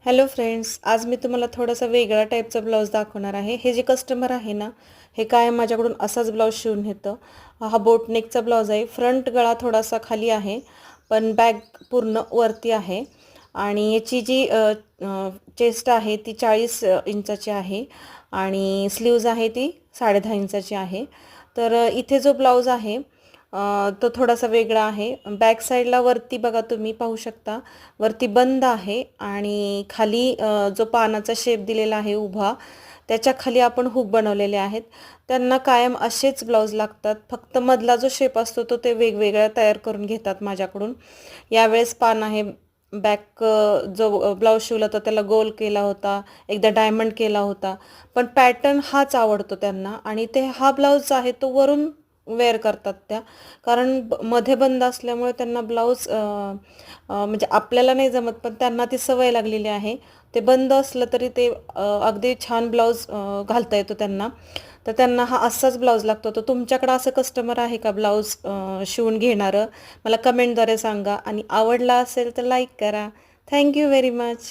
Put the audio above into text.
Hello friends, आज मी तुम्हाला थोडासा वेगळा टाईपचा ब्लाऊज दाखवणार आहे. हे जे कस्टमर आहे ना, हे कायम माझ्याकडून असाच ब्लाऊज शिवून घेतं. हा बोटनेकचा ब्लाऊज आहे. फ्रंट गळा थोडासा खाली आहे, पण बॅक पूर्ण वरती आहे. आणि याची जी चेस्ट आहे ती 40 इंचाची आहे आणि स्लीव्ज आहे ती 10.5 इंचाची आहे. तर इथे जो ब्लाऊज आहे तो थोडासा वेगळा आहे. बॅक साईडला वरती बघा तुम्ही पाहू शकता, वरती बंद आहे आणि खाली जो पानाचा शेप दिलेला आहे उभा, त्याच्या खाली आपण हुक बनवलेले आहेत. त्यांना कायम असेच ब्लाऊज लागतात. फक्त मधला जो शेप असतो तो ते वेगवेगळ्या तयार करून घेतात माझ्याकडून. यावेळेस पान आहे. बॅक जो ब्लाऊज शिवला तर त्याला गोल केला होता, एकदा डायमंड केला होता. पण पॅटर्न हाच आवडतो त्यांना आणि ते हा ब्लाऊज आहे तो वरून वेअर करतात त्या. कारण मध्ये बंद असल्यामुळे त्यांना ब्लाऊज म्हणजे आपल्याला नाही जमत, पण त्यांना ती सवय लागलेली आहे. ते बंद असलं तरी ते अगदी छान ब्लाऊज घालता येतो त्यांना. तर त्यांना हा असाच ब्लाऊज लागतो. तर तुमच्याकडं असं कस्टमर आहे का ब्लाऊज शिवून घेणारं? मला कमेंटद्वारे सांगा आणि आवडला असेल तर लाईक करा. Thank you very much.